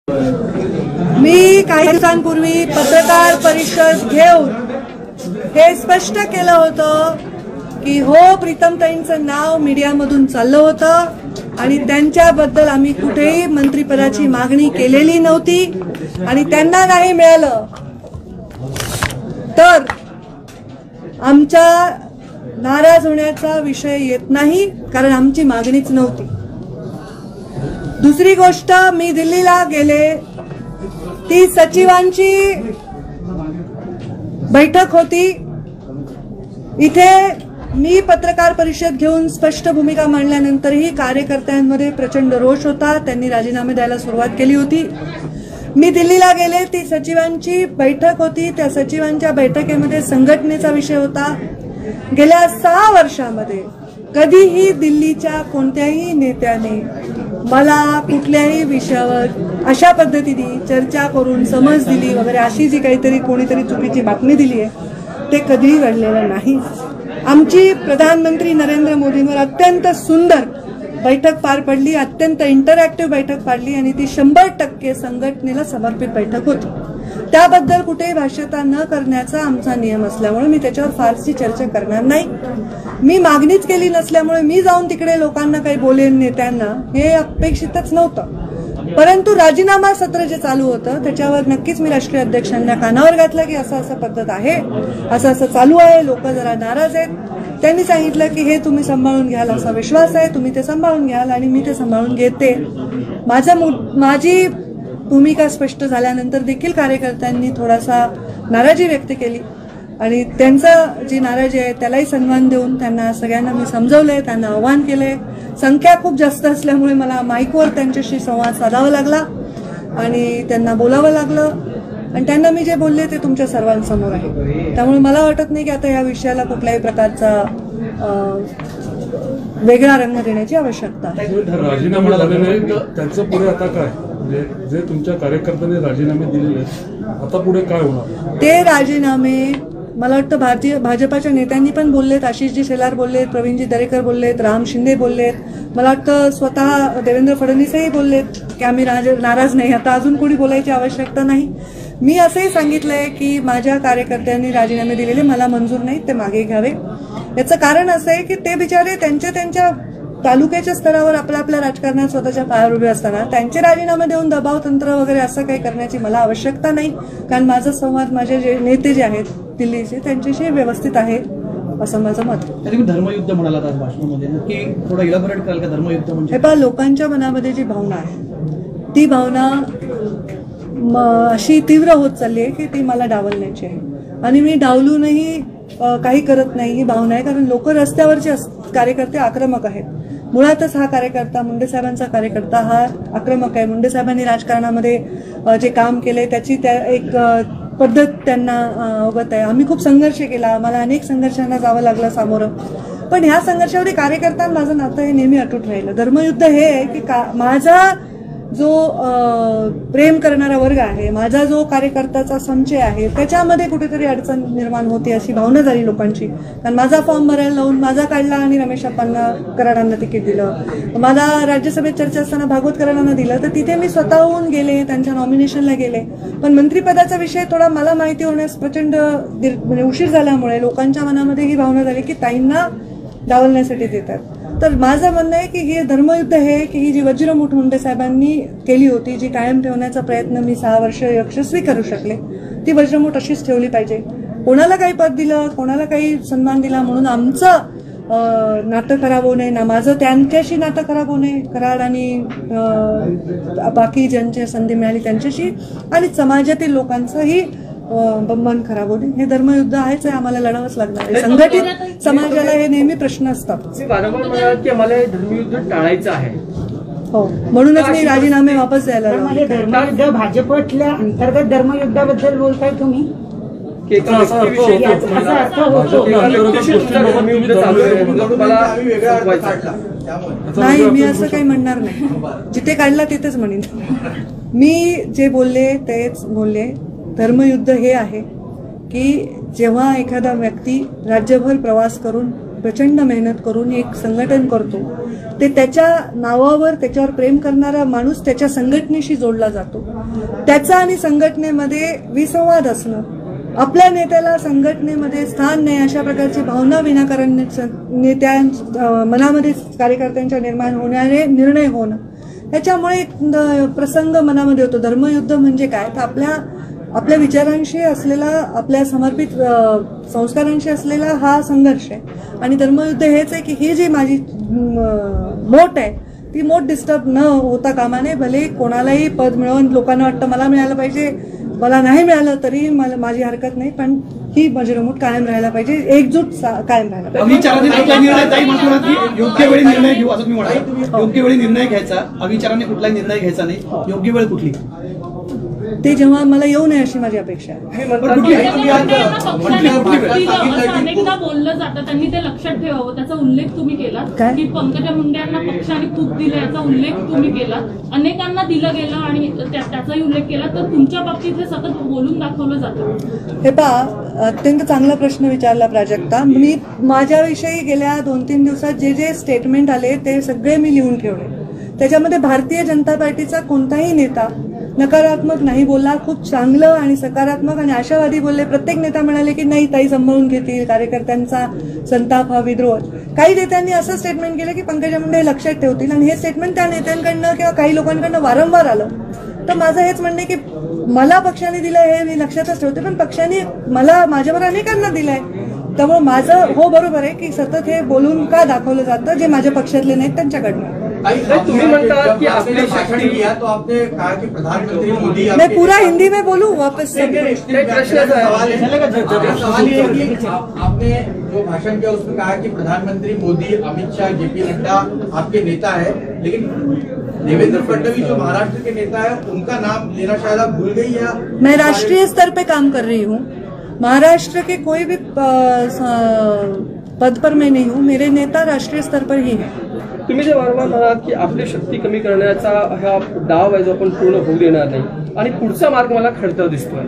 मी काही दिवसांपूर्वी पत्रकार परिषद घेऊन हे स्पष्ट केलं होतं की हो, प्रीतमताईंचं नाव मीडियामधून चाललं होतं आणि त्यांच्याबद्दल आम्ही कुठेही मंत्रिपदाची मागणी केलेली नव्हती आणि त्यांना नाही मिळालं तर आमच्या नाराज होण्याचा विषय येत नाही, कारण आमची मागणीच नव्हती। दुसरी गोष्ट, मी दिल्लीला गेले, ती सचिवांची बैठक होती। इथे मी पत्रकार परिषद घेऊन स्पष्ट भूमिका मांडल्यानंतरही कार्यकर्त्यांमध्ये प्रचंड रोष होता, त्यांनी राजीनामे द्यायला सुरुवात केली होती। मी दिल्लीला गेले, ती सचिवांची बैठक होती, त्या सचिवांच्या बैठकीमध्ये संघटनेचा विषय होता। गेल्या 6 वर्षांमध्ये कधीही दिल्लीच्या कोणत्याही नेत्याने मला कुठल्याही विषयावर अशा पद्धतीने चर्चा करून समज दिली वगैरे अशी जी काहीतरी कोणीतरी चुकीची बातमी दिली आहे ते कधीही घडलेलं नाही। आमची प्रधानमंत्री नरेंद्र मोदींवर अत्यंत सुंदर बैठक पार पडली, अत्यंत इंटरॅक्टिव्ह बैठक पाडली आणि ती 100% संघटनेला समर्पित बैठक होती। त्याबद्दल कुठेही भाष्यता न करण्याचा आमचा नियम असल्यामुळे मी त्याच्यावर फारशी चर्चा करणार नाही। मी मागणीच केली नसल्यामुळे मी जाऊन तिकडे लोकांना काही बोलेन, नेत्यांना, हे अपेक्षितच नव्हतं। परंतु राजीनामा सत्र जे चालू होतं त्याच्यावर नक्कीच मी राष्ट्रीय अध्यक्षांना कानावर घातलं की असं पद्धत आहे, असं चालू आहे, लोक जरा नाराज आहेत। त्यांनी सांगितलं की हे तुम्ही सांभाळून घ्याल, असा विश्वास आहे, तुम्ही ते सांभाळून घ्याल आणि मी ते सांभाळून घेते। माझी भूमिका स्पष्ट झाल्यानंतर देखील कार्यकर्त्यांनी थोडासा नाराजी व्यक्त केली आणि त्यांचं जी नाराजी आहे त्यालाही सन्मान देऊन त्यांना सगळ्यांना मी समजवलंय, त्यांना आव्हान केलंय। संख्या खूप जास्त असल्यामुळे मला माईकवर त्यांच्याशी संवाद साधावा लागला आणि त्यांना बोलावं लागलं आणि त्यांना मी जे बोलले ते तुमच्या सर्वांसमोर आहे। त्यामुळे मला वाटत नाही की आता या विषयाला कुठल्याही प्रकारचा वेगळा रंग देण्याची आवश्यकता आहे। राजीनामा झालेले त्यांचं पुढे आता काय, जे तुमच्या कार्यकर्त्यांनी राजीनामे दिलेले आता पुढे काय होणार? ते राजीनामे मला वाटतं भाजपाच्या नेत्यांनी पण बोललेत, आशिषजी शेलार बोललेत, प्रवीणजी दरेकर बोललेत, राम शिंदे बोललेत, मला वाटतं स्वतः देवेंद्र फडणवीसही बोललेत की आम्ही नाराज नाही, आता अजून कोणी बोलायची आवश्यकता नाही। मी असंही सांगितलंय की माझ्या कार्यकर्त्यांनी राजीनामे दिलेले मला मंजूर नाहीत, ते मागे घ्यावे। याचं कारण असं आहे की ते बिचारे त्यांच्या तालुक्याच्या स्तरावर आपल्या राजकारणात स्वतःच्या पायावर उभे असताना त्यांचे राजीनामे देऊन दबाव तंत्र वगैरे असं काही करण्याची मला आवश्यकता नाही, कारण माझा संवाद माझे जे नेते जे आहेत दिल्लीचे त्यांच्याशी व्यवस्थित आहे असं माझं मत आहे। तुम्ही धर्मयुद्ध म्हणालात आज भाषणामध्ये, नक्की थोडं इलॅबोरेट कराल का धर्मयुद्ध म्हणजे? हे पहा, लोकांच्या मनामध्ये जी भावना आहे ती भावना अशी तीव्र होत चालली आहे की ती मला डावलण्याची आहे आणि मी डावलूनही काही करत नाही, ही भावना आहे। कारण लोक रस्त्यावरचे कार्यकर्ते आक्रमक आहेत। मुळातच हा कार्यकर्ता, मुंडे साहेबांचा कार्यकर्ता हा आक्रमक आहे। मुंडे साहेबांनी राजकारणामध्ये जे काम केले त्याची एक पद्धत त्यांना अवगत आहे। आम्ही खूप संघर्ष केला, आम्हाला अनेक संघर्षांना जावं लागलं सामोरं, पण ह्या संघर्षावरील कार्यकर्ता माझं नातं हे नेहमी अटूट राहिलं। धर्मयुद्ध हे आहे की माझा जो प्रेम करणारा वर्ग आहे, माझा जो कार्यकर्त्याचा संचय आहे त्याच्यामध्ये कुठेतरी अडचण निर्माण होते अशी भावना झाली लोकांची। कारण माझा फॉर्म भरायला लावून माझा काढला आणि रमेश अप्पांना कराडांना तिकीट दिलं, मला राज्यसभेत चर्चा असताना भागवत कराडांना दिलं, तर तिथे मी स्वतःहून गेले, त्यांच्या नॉमिनेशनला गेले। पण मंत्रिपदाचा विषय थोडा मला माहिती होण्यास प्रचंड उशीर झाल्यामुळे लोकांच्या मनामध्ये ही भावना झाली की ताईंना डावलण्यासाठी देतात। तर माझं म्हणणं आहे की हे धर्मयुद्ध हे की ही जी वज्रमूठ मुंडे साहेबांनी केली होती, जी कायम ठेवण्याचा प्रयत्न मी 6 वर्ष यशस्वी करू शकले, ती वज्रमूठ अशीच ठेवली पाहिजे। कोणाला काही पद दिलं, कोणाला काही सन्मान दिला म्हणून आमचं नातं खराब होऊ नये ना, माझं त्यांच्याशी नातं खराब होऊ नये, कराड आणि बाकी ज्यांची संधी मिळाली त्यांच्याशी, आणि समाजातील लोकांचंही मन खराब होणे, हे धर्मयुद्ध आहेच, आम्हाला लढावंच लागणार आहे। संघटित समाजाला हे नेहमी प्रश्न असतात। की आम्हाला धर्मयुद्ध टाळायचं आहे, हो, म्हणूनच मी राजीनामे वापस द्यायला धर्मयुद्ध भाजपतल्या अंतर्गत धर्मयुद्धाबद्दल बोलताय तुम्ही? नाही, मी असं काही म्हणणार नाही, जिथे काढला तिथेच म्हणेन। मी जे बोलले तेच बोलले। धर्मयुद्ध हे आहे की जेव्हा एखादा व्यक्ती राज्यभर प्रवास करून प्रचंड मेहनत करून एक संघटन करतो, ते त्याच्या नावावर त्याच्यावर प्रेम करणारा माणूस त्याच्या संघटनेशी जोडला जातो. त्याचा आणि संघटनेमध्ये विसंवाद असणं, आपल्या नेत्याला संघटनेमध्ये स्थान नाही अशा प्रकारची भावना विनाकारण नेत्या मनामध्ये कार्यकर्त्यांच्या निर्माण होणारे निर्णय होणं, त्याच्यामुळे एक प्रसंग मनामध्ये होतो. धर्मयुद्ध म्हणजे काय, तर आपल्या विचारांशी असलेला, आपल्या समर्पित संस्कारांशी असलेला हा संघर्ष आहे. आणि धर्मयुद्ध हेच आहे की ही जी माझी मोठ आहे ती मोठ डिस्टर्ब न होता कामा नये. भले कोणालाही पद मिळवून लोकांना वाटतं मला मिळालं पाहिजे, मला नाही मिळालं तरी माझी हरकत नाही, पण ही माझी रिमोट कायम राहायला पाहिजे, एकजूट कायम राहायला पाहिजे. अविचाराने कुठलाही निर्णय ताई म्हणतो की योग्य वेळी निर्णय घेऊ असं तुम्ही म्हणाल. योग्य वेळी निर्णय घ्यायचा, अविचाराने कुठलाही निर्णय घ्यायचा नाही. योग्य वेळ कुठली ते जेव्हा मला येऊ नये अशी माझी अपेक्षा आहे. अनेकदा बोललं जातं, त्यांनी ते लक्षात ठेवावं. त्याचा उल्लेख तुम्ही केला की पंकजा मुंडे यांना पक्षाने खूप दिलं, याचा उल्लेख तुम्ही केला. अनेकांना दिलं गेलं आणि त्याचाही उल्लेख केला, तर तुमच्या बाबतीत हे सतत बोलून दाखवलं जातं. हे पहा, अत्यंत चांगला प्रश्न विचारला प्राजक्ता. मी माझ्याविषयी गेल्या 2-3 दिवसात जे स्टेटमेंट आले ते सगळे मी लिहून ठेवले. त्याच्यामध्ये भारतीय जनता पार्टीचा कोणताही नेता नकारात्मक नाही बोलला, खूप चांगलं आणि सकारात्मक आणि आशावादी बोलले. प्रत्येक नेता म्हणाले की नाही ताई सांभाळून घेतील, कार्यकर्त्यांचा संताप हा विद्रोह. काही नेत्यांनी असं स्टेटमेंट केलं की पंकजा मुंडे लक्षात ठेवतील, आणि हे स्टेटमेंट त्या नेत्यांकडनं किंवा काही लोकांकडनं वारंवार आलं. तर माझं हेच म्हणणं आहे की मला पक्षाने दिलंय हे मी लक्षातच ठेवते, पण पक्षाने मला माझ्यावर अनेकांना दिलंय. त्यामुळे माझं हो बरोबर आहे की सतत हे बोलून का दाखवलं जातं जे माझ्या पक्षातले नाहीत त्यांच्याकडनं. तुम्ही म्हणता की आपली भाषण किया तो आपने कहा कि प्रधानमंत्री मोदी, मैं पूरा हिंदी में बोलूँ वापस से? सवाल ये है कि आपने जो भाषण किया उसमें कहा कि प्रधानमंत्री मोदी, अमित शाह, जेपी नड्डा आपके नेता है, लेकिन देवेंद्र फडणवीस जो महाराष्ट्र के नेता है उनका नाम लेना शायद आप भूल गई या? मैं राष्ट्रीय स्तर पे काम कर रही हूँ, महाराष्ट्र के कोई भी पद पर मैं नहीं हूँ. मेरे नेता राष्ट्रीय स्तर पर ही है. तुम्ही जे वारंवार म्हणालात की आपली शक्ती कमी करण्याचा हा डाव आहे जो आपण पूर्ण होऊ देणार नाही, आणि पुढचा मार्ग मला खडतर दिसतोय.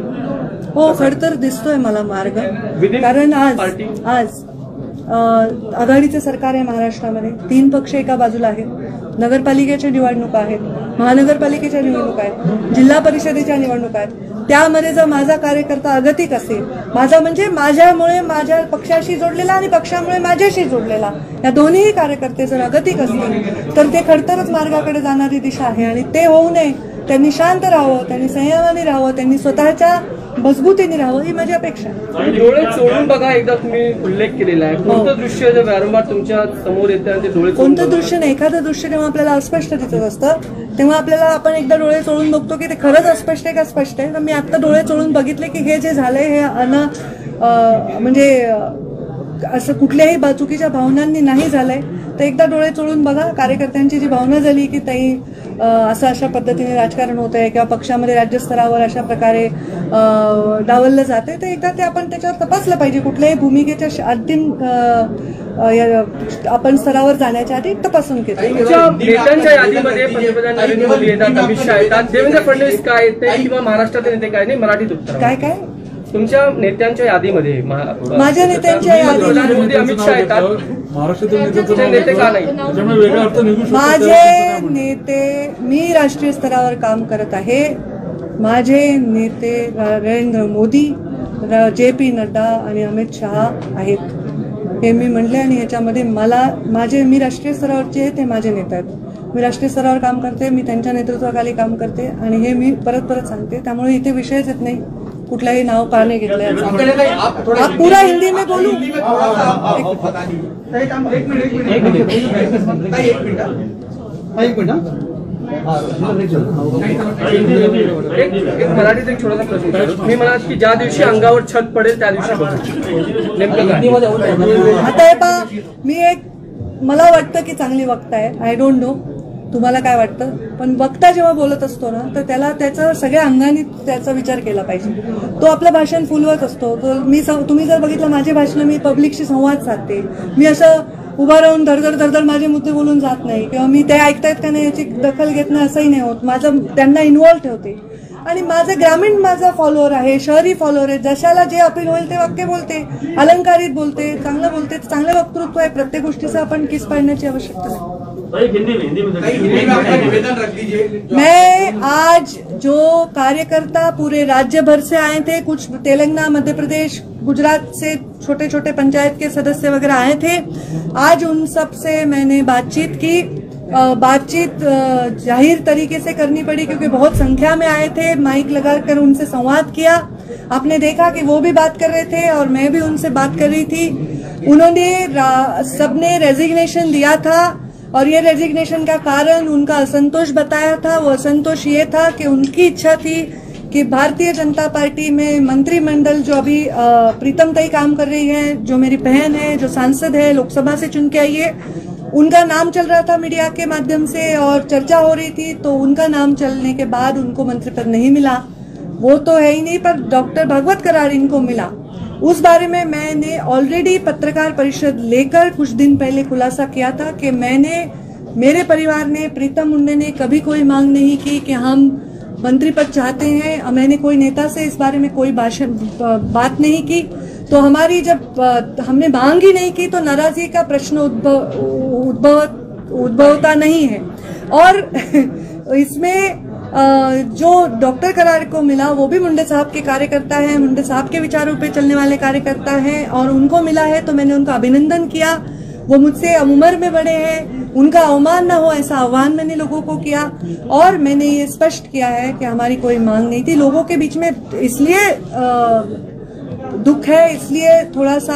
हो, खडतर दिसतोय मला मार्ग, कारण आज आघाडीचे सरकार आहे महाराष्ट्रामध्ये. 3 पक्ष एका बाजूला आहेत. नगरपालिकेच्या निवडणुका आहेत, महानगरपालिकेच्या निवडणुका आहेत, जिल्हा परिषदेच्या निवडणुका आहेत. त्यामध्ये जर माझा कार्यकर्ता अगतिक असेल, माझा म्हणजे माझ्यामुळे माझ्या पक्षाशी जोडलेला आणि पक्षामुळे माझ्याशी जोडलेला, या दोन्ही कार्यकर्ते जर अगतिक असतील तर ते खडतरच मार्गाकडे जाणारी दिशा आहे. आणि ते होऊ नये, त्यांनी शांत राहावं, त्यांनी संयमाने राहावं, त्यांनी स्वतःच्या मजबूतीने राहावं, ही माझी अपेक्षा आहे. डोळे चोळून बघा, एकदा तुम्ही उल्लेख केलेला आहे. कोणतं दृश्य जे वारंवार तुमच्या समोर येतं ते डोळे कोणतं दृश्य नाही, एखादं दृश्य जेव्हा आपल्याला अस्पष्ट दिसत असतं तेव्हा आपल्याला आपण एकदा डोळे चोळून बघतो की ते खरंच अस्पष्ट आहे का स्पष्ट आहे. तर मी आता डोळे चोळून बघितले की हे जे झालंय हे म्हणजे असं कुठल्याही चुकीच्या भावनांनी नाही झालंय. तर एकदा डोळे चोळून बघा. कार्यकर्त्यांची जी भावना झाली की ताई असं अशा पद्धतीने राजकारण होत आहे किंवा पक्षामध्ये राज्यस्तरावर अशा प्रकारे डावललं जाते, तर एकदा ते आपण त्याच्यावर तपासलं पाहिजे. कुठल्याही भूमिकेच्या अंतिम आपण स्तरावर जाण्याच्या आधी तपासून केलं. नेत्यांच्या यादीमध्ये पंतप्रधान नरेंद्र मोदी येतात, अमित शहा येतात, देवेंद्र फडणवीस काय येते किंवा महाराष्ट्रातले नेते काय नाही, मराठीत उत्तर काय काय तुमच्या नेत्यांच्या यादीमध्ये माझ्या नेत्यांच्या यादीमध्ये मोदी अमित शहा येतात, महाराष्ट्रातील नेते का नाही? त्याच्यामुळे वेगळा अर्थ निघू शकतो. माझे नेते, मी राष्ट्रीय स्तरावर काम करत आहे. माझे नेते नरेंद्र मोदी, JP नड्डा आणि अमित शहा आहेत हे मी म्हणले. आणि ह्याच्यामध्ये मी राष्ट्रीय स्तरावरचे आहे, ते माझे नेते आहेत. मी राष्ट्रीय स्तरावर काम करते, मी त्यांच्या नेतृत्वाखाली काम करते आणि हे मी परत सांगते. त्यामुळे इथे विषयच येत नाही कुठलाही नाव का नाही घेतलं. आप पूरा हिंदी में बोलू? एक मराठीत एक छोटासा प्रश्न विचारतो. मी म्हणाल की ज्या दिवशी अंगावर छत पडेल त्या दिवशी नेमकं काय? आता हे पहा, मला वाटतं की चांगली वक्ता आहे. आय डोंट नो तुम्हाला काय वाटतं, पण वक्ता जेव्हा बोलत असतो ना तर त्याचा सगळ्या अंगाने त्याचा विचार केला पाहिजे. तो आपलं भाषण फुलवत असतो. तुम्ही जर बघितलं माझे भाषण, मी पब्लिकशी संवाद साधते. मी असं उभा राहून धडधड माझे मुद्दे बोलून जात नाही किंवा मी ते ऐकतायत का नाही याची दखल घेत नाही असंही नाही होत. त्यांना इन्व्हॉल्व ठेवते. आणि माझा फॉलोअर आहे, शहरी फॉलोअर आहे. जशाला जे अपील होईल ते वाक्य बोलते, अलंकारित बोलते, चांगलं बोलते. चांगलं वक्तृत्व आहे. प्रत्येक गोष्टीचं आपण किस पाडण्याची आवश्यकता नाही. हिंदी में आपका निवेदन रख दीजिए. मैं आज जो कार्यकर्ता पूरे राज्य भर से आए थे, कुछ तेलंगाना, मध्य प्रदेश, गुजरात से छोटे छोटे पंचायत के सदस्य वगैरह आए थे, आज उन सब से मैंने बातचीत की. बातचीत जाहिर तरीके से करनी पड़ी क्योंकि बहुत संख्या में आए थे. माइक लगाकर उनसे संवाद किया. आपने देखा कि वो भी बात कर रहे थे और मैं भी उनसे बात कर रही थी. उन्होंने सबने रेजिग्नेशन दिया था और ये रेजिग्नेशन का कारण उनका असंतोष बताया था. वो असंतोष ये था कि उनकी इच्छा थी कि भारतीय जनता पार्टी में मंत्रिमंडल जो अभी प्रीतम ताई काम कर रही है, जो मेरी बहन है, जो सांसद है, लोकसभा से चुन के आई है, उनका नाम चल रहा था मीडिया के माध्यम से और चर्चा हो रही थी. तो उनका नाम चलने के बाद उनको मंत्री पद नहीं मिला. वो तो है ही नहीं, पर डॉक्टर भागवत कराड़ इनको मिला. उस बारे में मैंने ऑलरेडी पत्रकार परिषद लेकर कुछ दिन पहले खुलासा किया था कि मेरे परिवार ने, प्रीतम मुंडे ने कभी कोई मांग नहीं की कि हम मंत्री पद चाहते हैं. मैंने कोई नेता से इस बारे में कोई बात नहीं की. तो हमारी जब हमने मांग ही नहीं की तो नाराजगी का प्रश्न उद्भवता नहीं है. और इसमें जो डॉक्टर कराड़ को मिला वो भी मुंडे साहब के कार्यकर्ता हैं, मुंडे साहब के विचारों पे चलने वाले कार्यकर्ता हैं और उनको मिला है तो मैंने उनका अभिनंदन किया. वो मुझसे उम्र में बड़े हैं, उनका अवमान न हो ऐसा आह्वान मैंने लोगों को किया. और मैंने ये स्पष्ट किया है कि हमारी कोई मांग नहीं थी. लोगों के बीच में इसलिए दुख है, इसलिए थोड़ा सा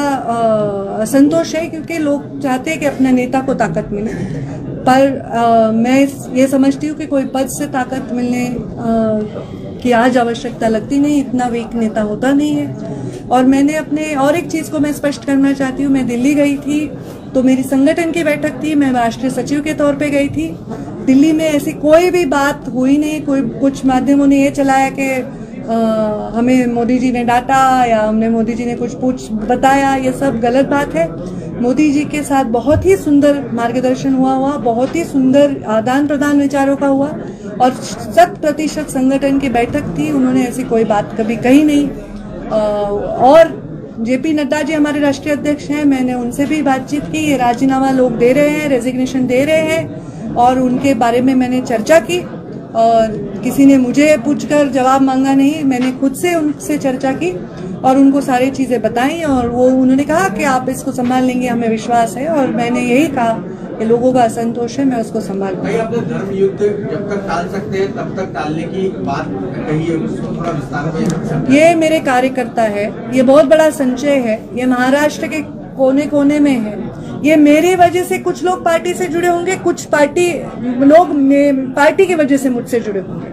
असंतोष है क्योंकि लोग चाहते हैं कि अपने नेता को ताकत मिले. पर मैं ये समझती हूँ कि कोई पद से ताकत मिलने की आज आवश्यकता लगती नहीं. इतना वीक नेता होता नहीं है. और मैंने अपने और एक चीज को मैं स्पष्ट करना चाहती हूँ. मैं दिल्ली गई थी तो मेरी संगठन की बैठक थी, मैं राष्ट्रीय सचिव के तौर पे गई थी. दिल्ली में ऐसी कोई भी बात हुई नहीं. कुछ माध्यमों ने ये चलाया कि हमें मोदी जी ने डांटा या हमने मोदी जी ने कुछ बताया. ये सब गलत बात है. मोदी जी के साथ बहुत ही सुंदर मार्गदर्शन हुआ, बहुत ही सुंदर आदान प्रदान विचारों का हुआ और 100% संगठन की बैठक थी. उन्होंने ऐसी कोई बात कभी कही नहीं. और जेपी नड्डा जी हमारे राष्ट्रीय अध्यक्ष हैं, मैंने उनसे भी बातचीत की. ये राजीनामा लोग दे रहे हैं, रेजिग्नेशन दे रहे हैं और उनके बारे में मैंने चर्चा की और किसी ने मुझे पूछकर जवाब मांगा नहीं. मैंने खुद से उनसे चर्चा की और उनको सारी चीजें बताई और वो उन्होंने कहा कि आप इसको संभाल लेंगे, हमें विश्वास है. और मैंने यही कहा कि लोगों का असंतोष है, मैं उसको संभाल लूंगा. अपने धर्म युद्ध जब तक टाल सकते हैं तब तक टालने की बात कही है, उसको थोड़ा विस्तार में. ये मेरे कार्यकर्ता है, ये बहुत बड़ा संचय है, ये महाराष्ट्र के कोने कोने में है. ये मेरी वजह से कुछ लोग पार्टी से जुड़े होंगे, कुछ लोग पार्टी की वजह से मुझसे जुड़े होंगे.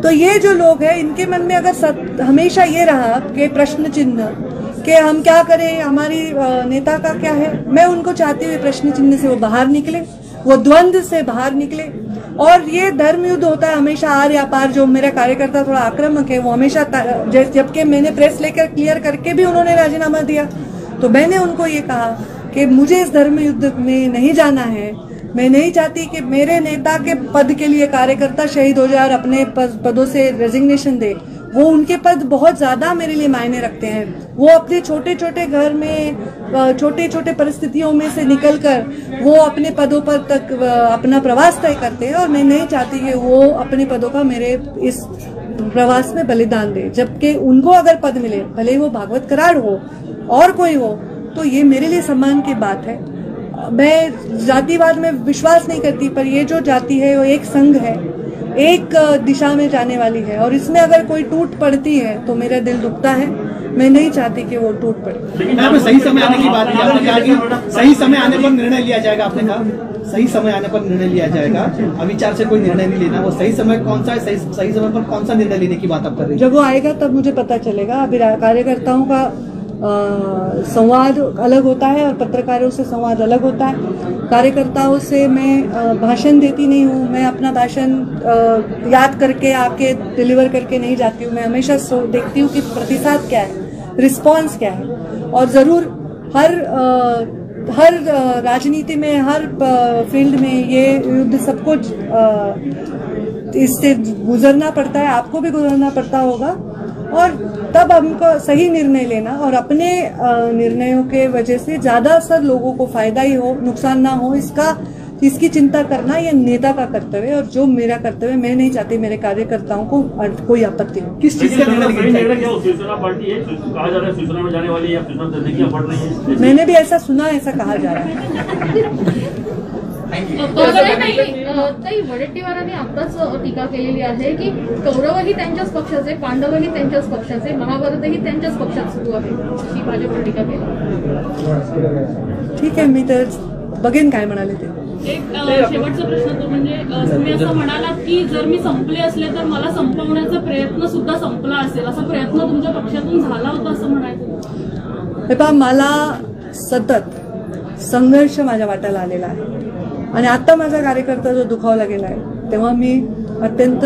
तो ये जो लोग हैं इनके मन में अगर हमेशा ये रहा कि प्रश्न चिन्ह कि हम क्या करें, हमारी नेता का क्या है, मैं उनको चाहती हूँ प्रश्न चिन्ह से वो बाहर निकले, वो द्वंद्व से बाहर निकले. और ये धर्म युद्ध होता है हमेशा आर या पार. जो मेरा कार्यकर्ता थोड़ा आक्रामक है वो हमेशा, जबकि मैंने प्रेस लेकर क्लियर करके भी उन्होंने राजीनामा दिया तो मैंने उनको ये कहा कि मुझे इस धर्म युद्ध में नहीं जाना है. मैं नहीं चाहती कि मेरे नेता के पद के लिए कार्यकर्ता शहीद हो जाए और अपने पदों से रेजिग्नेशन दे. वो उनके पद बहुत ज्यादा मेरे लिए मायने रखते हैं. वो अपने छोटे छोटे घर में छोटे छोटे परिस्थितियों में से निकलकर वो अपने पदों पर तक अपना प्रवास तय करते हैं और मैं नहीं चाहती कि वो अपने पदों का मेरे इस प्रवास में बलिदान दे. जबकि उनको अगर पद मिले, भले ही वो भागवत कराड़ हो और कोई हो, तो ये मेरे लिए सम्मान की बात है. मैं जातिवाद में विश्वास नहीं करती, पर ये जो जाति है वो एक संघ है, एक दिशा में जाने वाली है और इसमें अगर कोई टूट पड़ती है तो मेरा दिल दुखता है. मैं नहीं चाहती कि वो टूट पड़े. लेकिन सही समय आने की बात की, आपने कहा कि सही समय आने पर निर्णय लिया जाएगा. आपने कहा सही समय आने पर निर्णय लिया जाएगा, अविचार से कोई निर्णय नहीं लेना. वो सही समय कौन सा है, सही समय पर कौन सा निर्णय लेने की बात आप कर रही हैं? जब वो आएगा तब मुझे पता चलेगा. अभी कार्यकर्ताओं का संवाद अलग होता है और पत्रकारों से संवाद अलग होता है. कार्यकर्ताओं से मैं भाषण देती नहीं हूँ. मैं अपना भाषण याद करके आके डिलीवर करके नहीं जाती हूँ. मैं हमेशा देखती हूँ कि प्रतिसाद क्या है, रिस्पॉन्स क्या है. और जरूर हर राजनीति में, हर फील्ड में ये युद्ध सबको इससे गुजरना पड़ता है, आपको भी गुजरना पड़ता होगा, और तब हमको सही निर्णय लेना और अपने निर्णयों के वजह से ज्यादा असर लोगों को फायदा ही हो, नुकसान ना हो, इसकी चिंता करना ये नेता का कर्तव्य है। और जो मेरा कर्तव्य, मैं नहीं चाहती मेरे कार्यकर्ताओं को कोई आपत्ति हो। किस चीज का निर्णय शिवसेना पार्टी है, कहा जा रहा है शिवसेना में जाने वाली है, शिवसेना देने की बढ़ रही है। मैंने भी ऐसा सुना, ऐसा कहा जा रहा है। ताई वडेट्टीवारांनी आताच टीका केलेली आहे की कौरवही त्यांच्याच पक्षाचे, पांडवही त्यांच्याच पक्षाचे, महाभारतही त्यांच्याच पक्षात सुरू आहे, अशी भाजपवर टीका केली। ठीक आहे, मी तर बघेन काय म्हणाले ते। एक शेवटचा प्रश्न तो म्हणजे तुम्ही असं म्हणालात की जर मी संपले असले तर मला संपवण्याचा प्रयत्न सुद्धा संपला असेल, असा प्रयत्न तुमच्या पक्षातून झाला होता असं म्हणायचं? हे पहा, मला सतत संघर्ष माझ्या वाट्याला आलेला आहे आणि आता माझा कार्यकर्ता जो दुखावला गेला आहे तेव्हा मी अत्यंत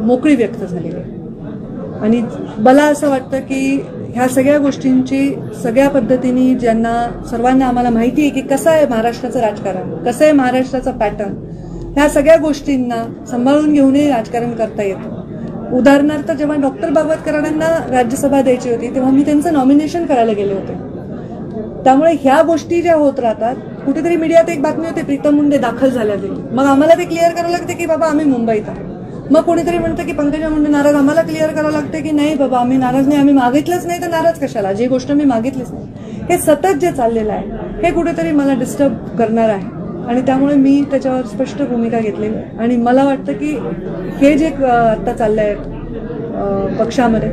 मोकळी व्यक्त झालेली आहे आणि मला असं वाटतं की ह्या सगळ्या गोष्टींची सगळ्या पद्धतीने ज्यांना सर्वांना आम्हाला माहिती आहे की कसं आहे महाराष्ट्राचं राजकारण, कसं आहे महाराष्ट्राचा पॅटर्न, ह्या सगळ्या गोष्टींना सांभाळून घेऊनही राजकारण करता येतं। उदाहरणार्थ जेव्हा डॉक्टर बागवतकरांना राज्यसभा द्यायची होती तेव्हा मी त्यांचं नॉमिनेशन करायला गेले होते। त्यामुळे ह्या गोष्टी ज्या होत राहतात, कुठेतरी मीडियात एक बातमी होते प्रीतम मुंडे दाखल झाल्या गेली, मग आम्हाला ते क्लिअर करावं लागते की बाबा आम्ही मुंबईत आहोत, मग कोणीतरी म्हणतं की पंकजा मुंडे नाराज, आम्हाला क्लिअर करावं लागते की नाही बाबा आम्ही नाराज नाही, आम्ही मागितलंच नाही तर नाराज कशाला, जी गोष्ट मी मागितलीच नाही। हे सतत जे चाललेलं आहे हे कुठेतरी मला डिस्टर्ब करणार आहे आणि त्यामुळे मी त्याच्यावर स्पष्ट भूमिका घेतलेली आहे आणि मला वाटतं की हे जे आता चाललंय पक्षामध्ये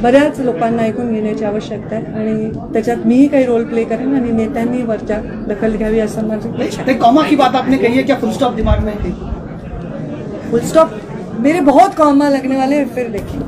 बऱ्याच लोकांना ऐकून घेण्याची आवश्यकता आहे आणि त्याच्यात मीही काही रोल प्ले करेन आणि नेत्यांनी वरच्या दखल घ्यावी असं माझं इच्छा आहे। कॉमा की बात आपने कही है, क्या फुल स्टॉप दिमाग में थी? फुल स्टॉप मेरे बहुत कॉमा लगने वाले हैं, फिर देखिए।